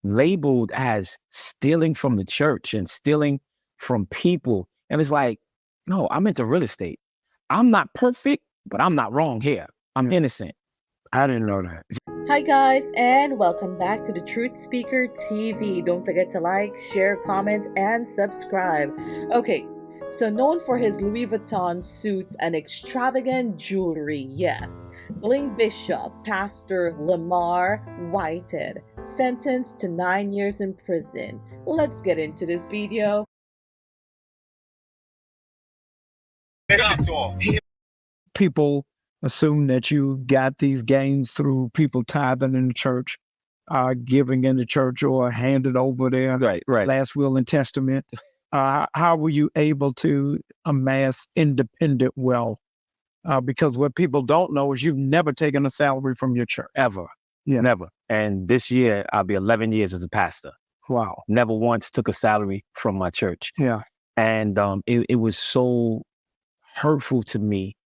labeled as stealing from the church and stealing from people. And it's like, no, I'm into real estate. I'm not perfect, but I'm not wrong here. I'm innocent. I didn't know that. Hi guys, and welcome back to the Truth Speaker TV. Don't forget to like, share, comment, and subscribe. Okay, so known for his Louis Vuitton suits and extravagant jewelry, yes, Bling Bishop, Pastor Lamar Whitehead, sentenced to 9 years in prison. Let's get into this video. People assume that you got these gains through people tithing in the church, giving in the church, or handed over their Right. last will and testament. How were you able to amass independent wealth? Because what people don't know is you've never taken a salary from your church. Ever. Yeah. Never. And this year, I'll be 11 years as a pastor. Wow. Never once took a salary from my church. Yeah. And it was so hurtful to me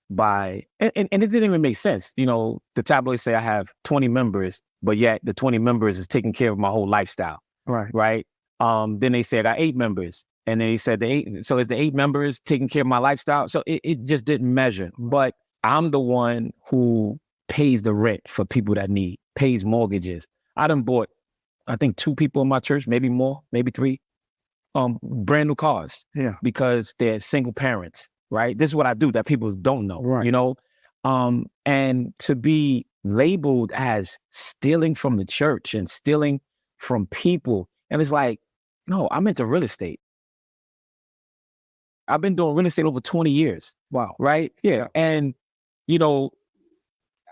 and it didn't even make sense. You know, the tabloids say I have 20 members, but yet the 20 members is taking care of my whole lifestyle. Right. Then they say I got 8 members. And then he said so is the 8 members taking care of my lifestyle? So it just didn't measure. But I'm the one who pays the rent for people that need, pays mortgages. I done bought, I think 2 people in my church, maybe more, maybe 3, brand new cars. Yeah. Because they're single parents, right? This is what I do that people don't know, Right. you know? And to be labeled as stealing from the church and stealing from people. And it's like, no, I'm into real estate. I've been doing real estate over 20 years. Wow. Right? Yeah. And, you know,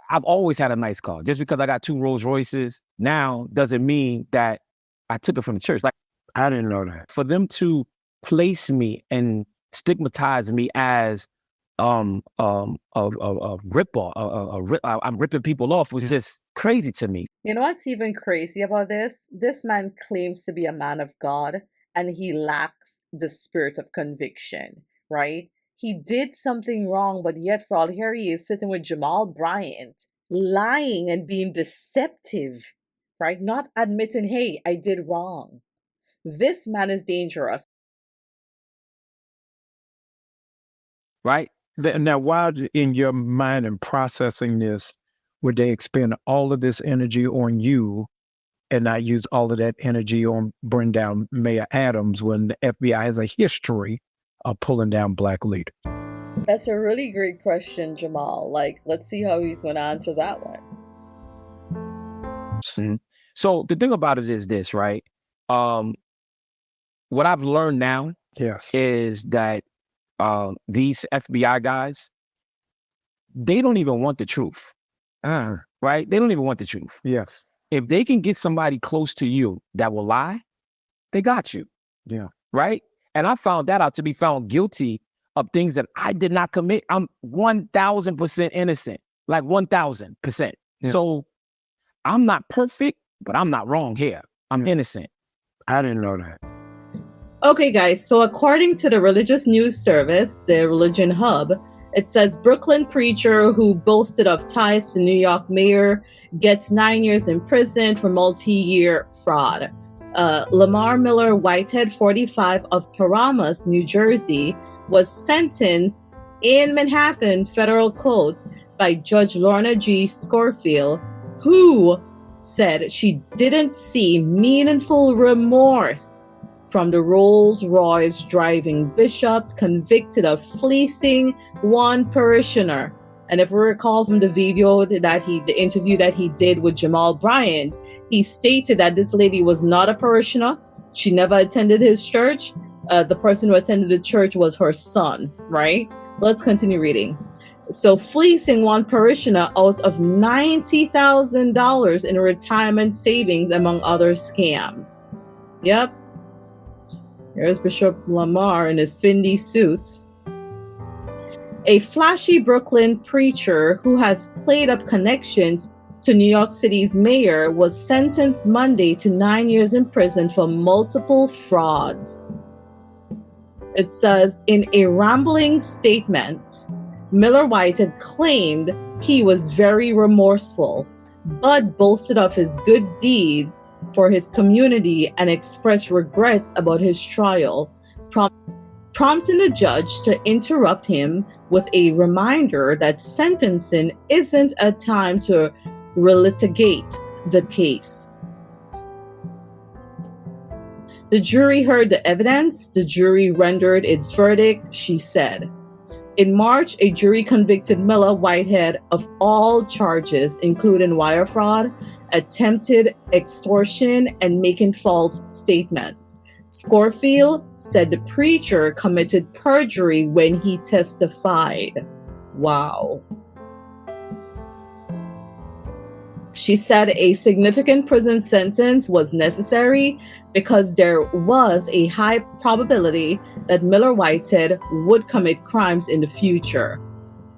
I've always had a nice car. Just because I got 2 Rolls Royces now doesn't mean that I took it from the church. Like, I didn't know that. for them to place me and stigmatize me as a ripoff, I'm ripping people off, was just crazy to me. You know what's even crazy about this? This man claims to be a man of God, and he lacks the spirit of conviction, right? He did something wrong, but yet for all here he is sitting with Jamal Bryant, lying and being deceptive, right? Not admitting, hey, I did wrong. This man is dangerous. Right? Now, while in your mind and processing this, would they expend all of this energy on you and not use all of that energy on bring down Mayor Adams when the FBI has a history of pulling down Black leaders? That's a really great question, Jamal. Like, let's see how he's going to answer that one. So the thing about it is this, right? What I've learned now is that these FBI guys, they don't even want the truth. Right? They don't even want the truth. Yes. If they can get somebody close to you that will lie, they got you. Yeah. Right? And I found that out to be found guilty of things that I did not commit. I'm 1,000% innocent, like 1,000%. Yeah. So I'm not perfect, but I'm not wrong here. I'm innocent. I didn't know that. Okay, guys, so according to the religious news service, the Religion Hub, it says Brooklyn preacher who boasted of ties to New York mayor gets 9 years in prison for multi-year fraud. Lamar Miller-Whitehead, 45, of Paramus, New Jersey, was sentenced in Manhattan federal court by Judge Lorna G. Scorfield, who said she didn't see meaningful remorse from the Rolls-Royce driving bishop convicted of fleecing one parishioner. And if we recall from the video the interview that he did with Jamal Bryant, he stated that this lady was not a parishioner. She never attended his church. The person who attended the church was her son, right? Let's continue reading. So fleecing one parishioner out of $90,000 in retirement savings, among other scams. Yep. Here's Bishop Lamar in his Fendi suit. A flashy Brooklyn preacher who has played up connections to New York City's mayor was sentenced Monday to 9 years in prison for multiple frauds. It says, in a rambling statement, Miller-Whitehead claimed he was very remorseful, but boasted of his good deeds for his community and expressed regrets about his trial, prompting the judge to interrupt him with a reminder that sentencing isn't a time to relitigate the case. The jury heard the evidence. The jury rendered its verdict, she said. In March, a jury convicted Miller-Whitehead of all charges, including wire fraud, attempted extortion, and making false statements. Schofield said the preacher committed perjury when he testified. Wow. She said a significant prison sentence was necessary because there was a high probability that Miller-Whitehead would commit crimes in the future,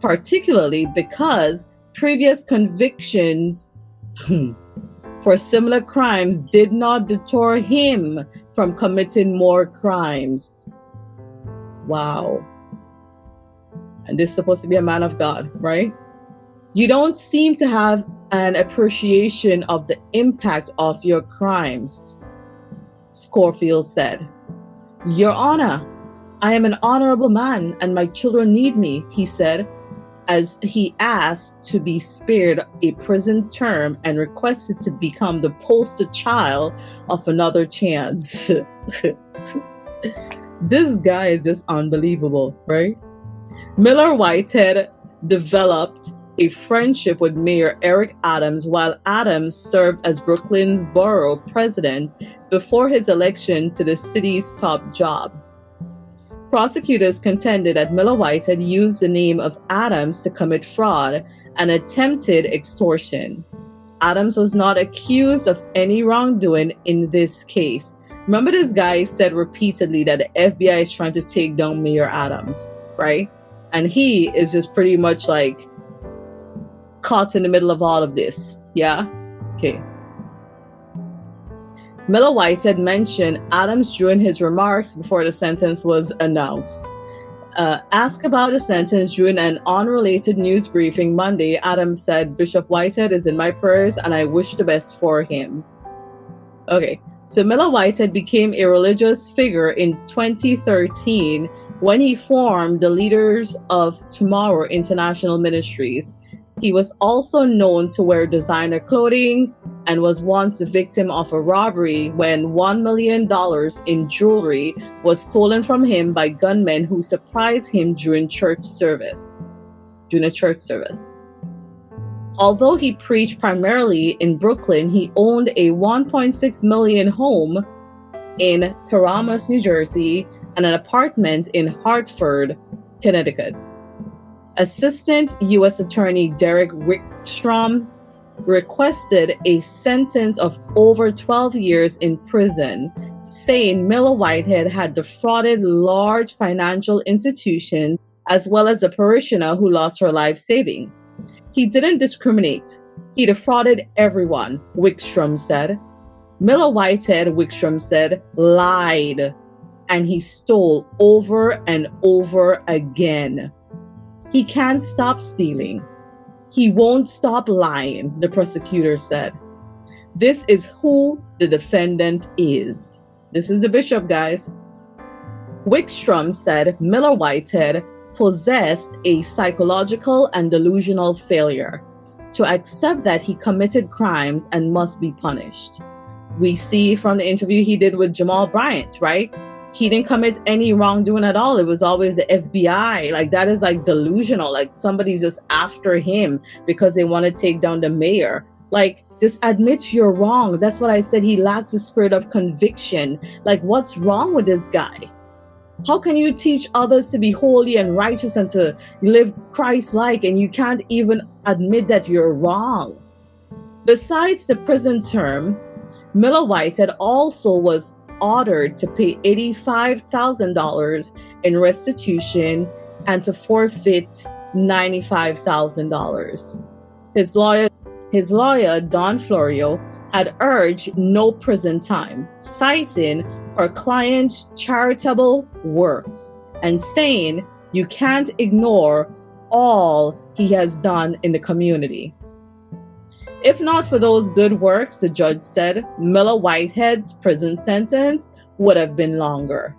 particularly because previous convictions for similar crimes did not deter him from committing more crimes. Wow. And this is supposed to be a man of God, right? You don't seem to have an appreciation of the impact of your crimes, Schofield said. Your Honor, I am an honorable man and my children need me, he said, as he asked to be spared a prison term and requested to become the poster child of another chance. This guy is just unbelievable, right? Miller-Whitehead developed a friendship with Mayor Eric Adams while Adams served as Brooklyn's borough president before his election to the city's top job. Prosecutors contended that Miller-Whitehead used the name of Adams to commit fraud and attempted extortion. Adams was not accused of any wrongdoing in this case. Remember, this guy said repeatedly that the FBI is trying to take down Mayor Adams, right? And he is just pretty much like caught in the middle of all of this. Yeah? Okay. Miller-Whitehead mentioned Adams during his remarks before the sentence was announced. Asked about the sentence during an unrelated news briefing Monday, Adams said, Bishop Whitehead is in my prayers and I wish the best for him. Okay, so Miller-Whitehead became a religious figure in 2013 when he formed the Leaders of Tomorrow International Ministries. He was also known to wear designer clothing and was once the victim of a robbery when $1 million in jewelry was stolen from him by gunmen who surprised him during a church service. Although he preached primarily in Brooklyn, he owned a $1.6 million home in Paramus, New Jersey, and an apartment in Hartford, Connecticut. Assistant U.S. Attorney Derek Wickstrom requested a sentence of over 12 years in prison, saying Miller-Whitehead had defrauded large financial institutions as well as a parishioner who lost her life savings. He didn't discriminate. He defrauded everyone, Wickstrom said. Miller-Whitehead, Wickstrom said, lied, and he stole over and over again. He can't stop stealing. He won't stop lying, the prosecutor said. This is who the defendant is. This is the bishop, guys. Wickstrom said Miller-Whitehead possessed a psychological and delusional failure to accept that he committed crimes and must be punished. We see from the interview he did with Jamal Bryant, right? He didn't commit any wrongdoing at all. It was always the FBI. Like, that is like delusional. Like, somebody's just after him because they want to take down the mayor. Like, just admit you're wrong. That's what I said. He lacks the spirit of conviction. Like, what's wrong with this guy? How can you teach others to be holy and righteous and to live Christ-like, and you can't even admit that you're wrong? Besides the prison term, Miller-Whitehead also was ordered to pay $85,000 in restitution and to forfeit $95,000. His lawyer, Don Florio, had urged no prison time, citing her client's charitable works and saying you can't ignore all he has done in the community. If not for those good works, the judge said, Miller-Whitehead's prison sentence would have been longer.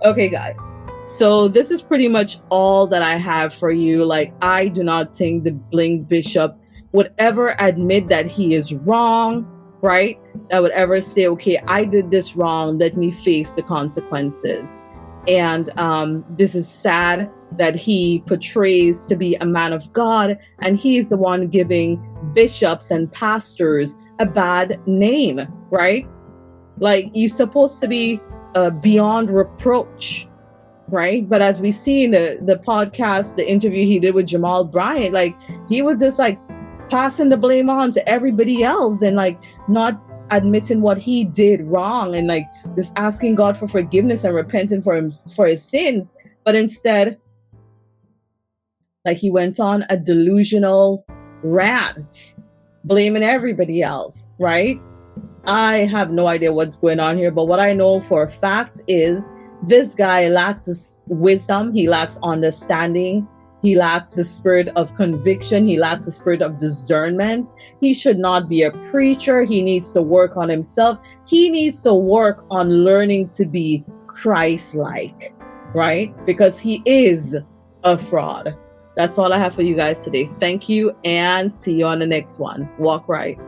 Okay, guys. So this is pretty much all that I have for you. Like, I do not think the Bling bishop would ever admit that he is wrong, right? That would ever say, okay, I did this wrong. Let me face the consequences. And this is sad that he portrays to be a man of God, and he's the one giving bishops and pastors a bad name, right? Like, you're supposed to be beyond reproach, right? But as we see in the podcast, the interview he did with Jamal Bryant, like, he was just like passing the blame on to everybody else and like not admitting what he did wrong and like just asking God for forgiveness and repenting for his sins. But instead, like, he went on a delusional rant, blaming everybody else, right? I have no idea what's going on here, but what I know for a fact is this guy lacks wisdom, he lacks understanding, he lacks the spirit of conviction, he lacks the spirit of discernment. He should not be a preacher. He needs to work on himself. He needs to work on learning to be Christ-like, right? Because he is a fraud. That's all I have for you guys today. Thank you, and see you on the next one. Walk right.